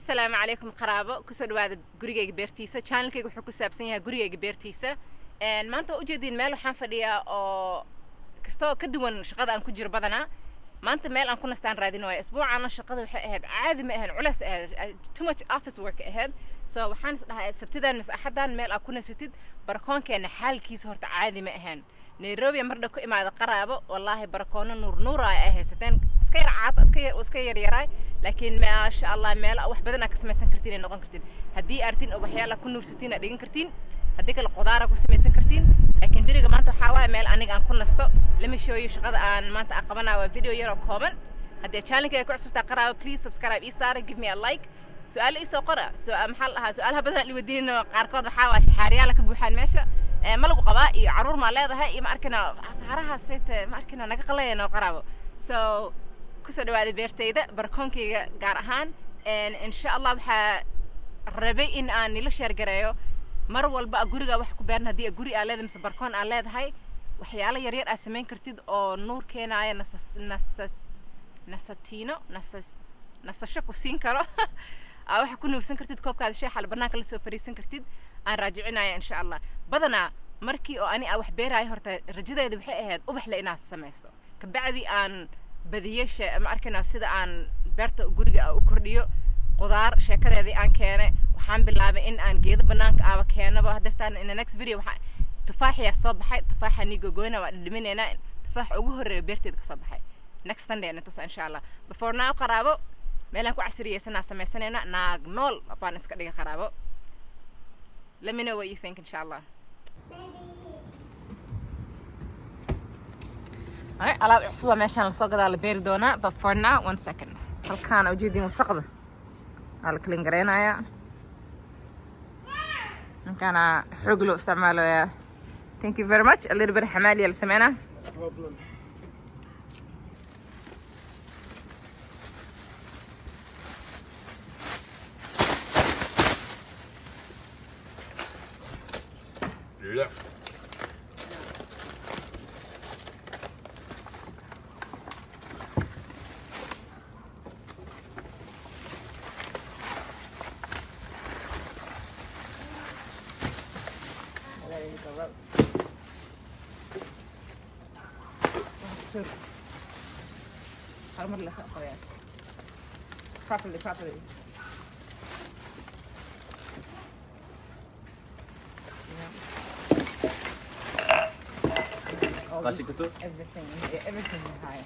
السلام عليكم قرابو كسر واحد قرية بيرتيسة channel كي وحكوا سابسينها قرية بيرتيسة ما أنتوا أوجدين مال وحنفديا أو كستو كدوان شقة أن كجر بدنا ما أنت مال أن كنا استان رادين ويا أسبوع عنا شقة وحهد عادي ما هن علس too much office work ahead so وحن سبتدا مس أحدا مال أكون ستيد بركون كان حال كيس هرت عادي ما هن نيروبي مرة كو إما قرابو والله بركون نور راي ستين سكير عاط سكير يراي لكن ما شاء الله مال أو بدنا كسميسن كرتين نقون كرتين هدي أرتين أو بحيالا كل نور ستين أدين كرتين هديك القدارة كسميسن كرتين لكن فيديو ما أنتو حاول مال أنيق أن كل نستو لما شوي شغل أن ما أنت أقبلنا وفيديو يرو كومن هدي channel كي كعصب تقرأ please subscribe إيسار give me a like سؤال إيسو قرأ سؤال محلها سؤالها بدنا اللي ودين قاركود حاول حاريا لك بوحان ماشى ما لقوا قبائي عرور ما لها ما أركنا عرها سيت ما أركنا نقلة نقرأه so كسر واحد بيرتيدا بركون كي قارهان إن شاء الله بح ربي إن أنا لشير جرايو مرة والبا أجوري وحكوا بيرنا دي أجوري على ذم سبركون على هاي وحيالا يرير أسمين كرتيد أو نور كينا يا نسشك وسين كرو أو حكوا نور سنكرتيد كوب كذا شيء حال برناك اللي سوفري سنكرتيد أنا راجعنا إن شاء الله بدنا مركي أو أني أو حبيراي هرت رجدا يذبح هاد وبحلا ناس سماستو كبعدي أن بديش ما أركنا سيدا أن بيرتا جورجا أو كرديو قدار شكله ذي أن كانه وحن بالله إن أن جيد بنانك أو كانه بهدفتان إن next video تفاحي الصباح تفاحة نيجو جوينا وقدمنا هنا تفاح أجوهر بيرتيد كصباحي next Sunday نتصل إن شاء الله before now قرابو ملك وعسرية سنة سنة ناق نول أبغى نسكت قرابو let me know what you think إن شاء الله Alright, ألعب عصوبة ماشان السوق ده على بيردونا but for now 1 second هل كان وجودي مسقطة على كلينجرينا يا كان حقله استعماله يا thank you very much a little bit حمالي اللي سمعنا لا properly kasih gitu everything is high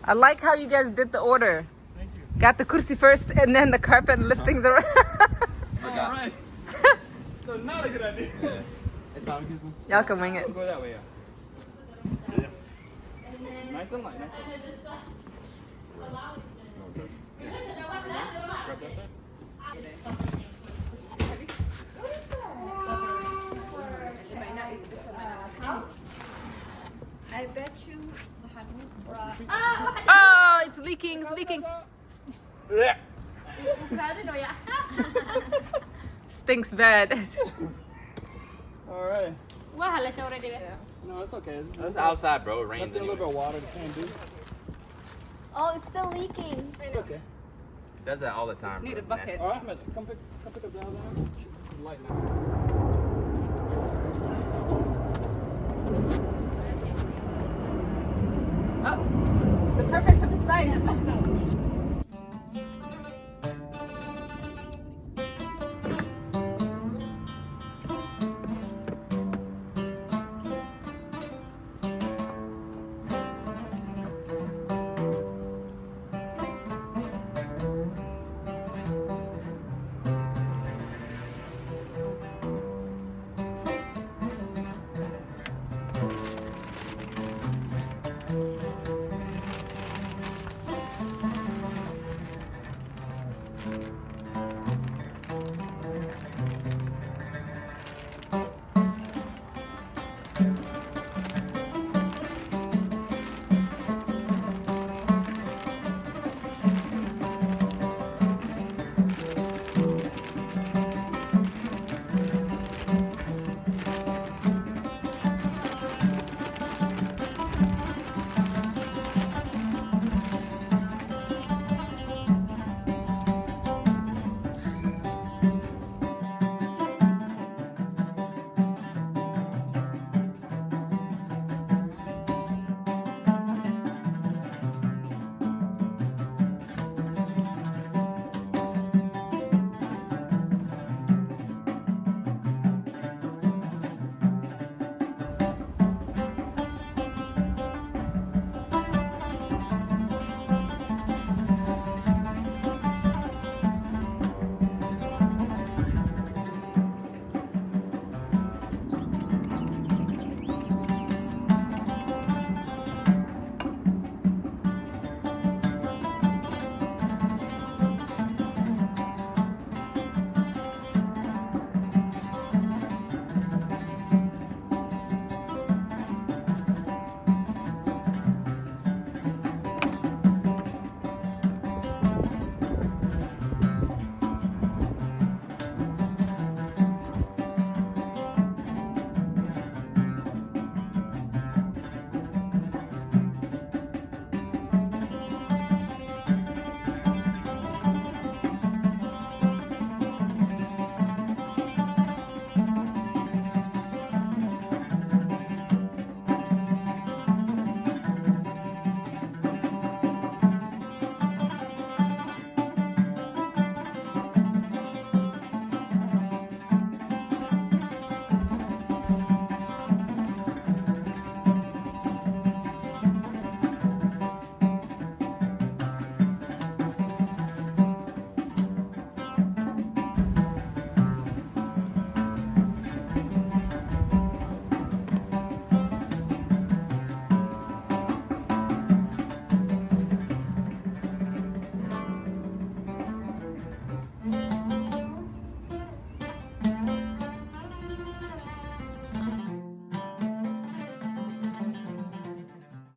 I like how you guys did the order. Thank you. Got the kursi first and then the carpet and lift things around. All right. So not a good idea. Yeah. It's all good. Y'all can wing it. Go that way, yeah. Nice and light, nice and light. Grab that side. I bet you Mahmoud brought. Oh, it's leaking, it's leaking. Stinks bad. All right. Wah, la sore debe. No, it's okay. It's outside, bro. It Left rains a little anyway. bit of water. The can do. Oh, it's still leaking. It's okay. It does that all the time. Need bro. a It's bucket. All right, Ahmed, come pick up the other one. It's light now. Oh, it's the perfect size.